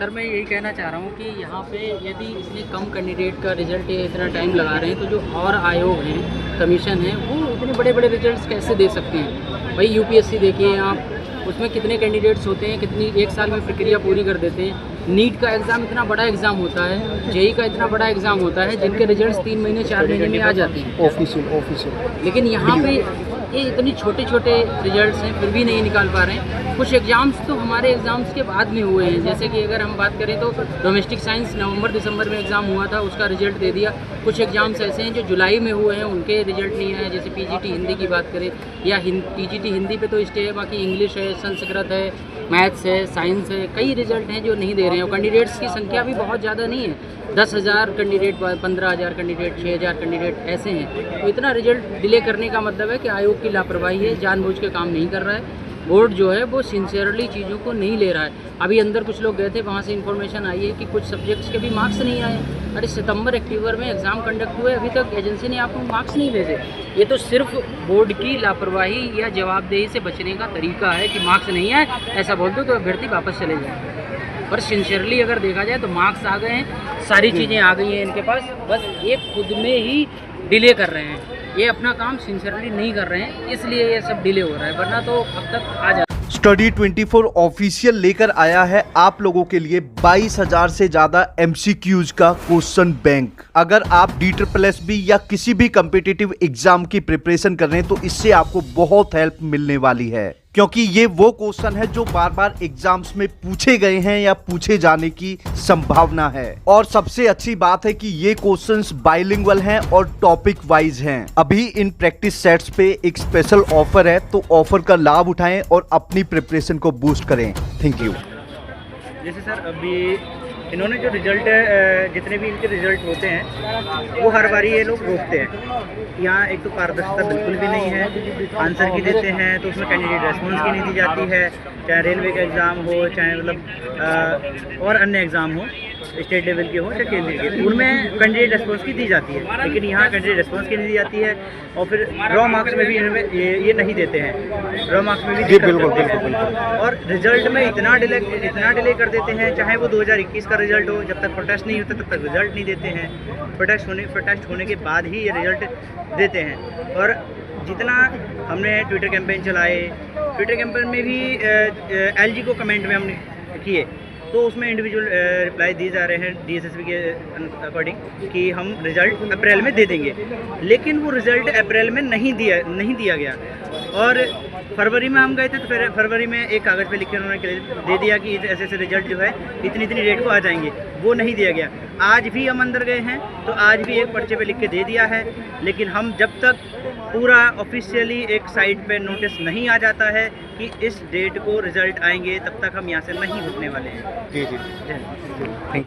Sir मैं यही कहना चाह रहा हूँ कि यहाँ पे यदि इतने कम कैंडिडेट का रिजल्ट इतना टाइम लगा रहे हैं तो जो और आयोग हैं, कमीशन है, वो इतने बड़े बड़े रिजल्ट्स कैसे दे सकते हैं। भाई यूपीएससी देखिए आप, उसमें कितने कैंडिडेट्स होते हैं, कितनी एक साल में प्रक्रिया पूरी कर देते हैं। नीट का एग्ज़ाम इतना बड़ा एग्ज़ाम होता है, जेई का इतना बड़ा एग्ज़ाम होता है, जिनके रिजल्ट्स 3 महीने 4 महीने में आ जाते हैं ऑफिशियल। लेकिन यहाँ पे ये इतनी छोटे छोटे रिजल्ट्स हैं, फिर भी नहीं निकाल पा रहे हैं। कुछ एग्ज़ाम्स तो हमारे एग्ज़ाम्स के बाद में हुए हैं, जैसे कि अगर हम बात करें तो डोमेस्टिक साइंस नवंबर दिसंबर में एग्ज़ाम हुआ था, उसका रिजल्ट दे दिया। कुछ एग्ज़ाम्स ऐसे हैं जो जुलाई में हुए हैं, उनके रिजल्ट नहीं आए। जैसे पीजीटी हिंदी की बात करें, या पीजीटी हिंदी पे तो स्टे है, बाकी इंग्लिश है, संस्कृत है, मैथ्स है, साइंस है, कई रिजल्ट हैं जो नहीं दे रहे हैं। और कैंडिडेट्स की संख्या भी बहुत ज़्यादा नहीं है, 10,000 कैंडिडेट, 15,000 कैंडिडेट, 6,000 कैंडिडेट ऐसे हैं। तो इतना रिजल्ट डिले करने का मतलब है कि आयोग की लापरवाही है, जानबूझ के काम नहीं कर रहा है। बोर्ड जो है वो सिंसियरली चीज़ों को नहीं ले रहा है। अभी अंदर कुछ लोग गए थे, वहाँ से इन्फॉर्मेशन आई है कि कुछ सब्जेक्ट्स के भी मार्क्स नहीं आए। अरे सितंबर अक्टूबर में एग्ज़ाम कंडक्ट हुए, अभी तक एजेंसी ने आपको मार्क्स नहीं भेजे। ये तो सिर्फ बोर्ड की लापरवाही या जवाबदेही से बचने का तरीका है कि मार्क्स नहीं आए, ऐसा बोल दो तो अभ्यर्थी वापस चले जाए। पर सिंसियरली अगर देखा जाए तो मार्क्स आ गए हैं, सारी चीज़ें आ गई हैं इनके पास, बस ये खुद में ही डिले कर रहे हैं। ये अपना काम सिंसियरली नहीं कर रहे हैं, इसलिए ये सब डिले हो रहा है, वरना तो अब तक आ जाता। स्टडी 24 ऑफिशियल लेकर आया है आप लोगों के लिए 22,000 से ज्यादा एमसीक्यूज का क्वेश्चन बैंक। अगर आप DSSB या किसी भी कॉम्पिटिटिव एग्जाम की प्रिपरेशन कर रहे हैं तो इससे आपको बहुत हेल्प मिलने वाली है, क्योंकि ये वो क्वेश्चन है जो बार बार एग्जाम्स में पूछे गए हैं या पूछे जाने की संभावना है। और सबसे अच्छी बात है कि ये क्वेश्चंस बाइलिंगुअल हैं और टॉपिक वाइज हैं। अभी इन प्रैक्टिस सेट्स पे एक स्पेशल ऑफर है, तो ऑफर का लाभ उठाएं और अपनी प्रिपरेशन को बूस्ट करें। Thank you. जैसे सर अभी इन्होंने जो रिजल्ट जितने भी इनके रिजल्ट होते हैं वो हर बारी ये लोग रोकते हैं। यहाँ एक तो पारदर्शिता बिल्कुल भी नहीं है। आंसर की देते हैं तो उसमें कैंडिडेट रेस्पॉन्स की नहीं दी जाती है, चाहे रेलवे का एग्ज़ाम हो, चाहे मतलब और अन्य एग्ज़ाम हो, स्टेट लेवल के हो चाहे केंद्रीय के, उनमें कैंडिडेट रेस्पॉन्स की दी जाती है। लेकिन यहाँ कैंडिडेट रेस्पॉन्स की नहीं दी जाती है। और फिर रॉ मार्क्स में भी ये नहीं देते हैं, रॉ मार्क्स में भी बिल्कुल। और रिजल्ट में इतना डिले कर देते हैं, चाहे वो 2021 का रिजल्ट हो, जब तक प्रोटेस्ट नहीं होता तब तक रिजल्ट नहीं देते हैं। प्रोटेस्ट होने के बाद ही ये रिजल्ट देते हैं। और जितना हमने ट्विटर कैंपेन चलाए, ट्विटर कैंपेन में भी LG को कमेंट में हमने किए, तो उसमें इंडिविजुअल रिप्लाई दिए जा रहे हैं DSSB के अकॉर्डिंग कि हम रिज़ल्ट अप्रैल में दे देंगे। लेकिन वो रिज़ल्ट अप्रैल में नहीं दिया गया। और फरवरी में हम गए थे तो फिर फरवरी में एक कागज़ पे लिख के उन्होंने दे दिया कि ऐसे ऐसे रिजल्ट जो है इतनी डेट को आ जाएंगे, वो नहीं दिया गया। आज भी हम अंदर गए हैं तो आज भी एक पर्चे पे लिख के दे दिया है। लेकिन हम जब तक पूरा ऑफिशियली एक साइट पे नोटिस नहीं आ जाता है कि इस डेट को रिजल्ट आएंगे, तब तक हम यहाँ से नहीं उठने वाले हैं। जी।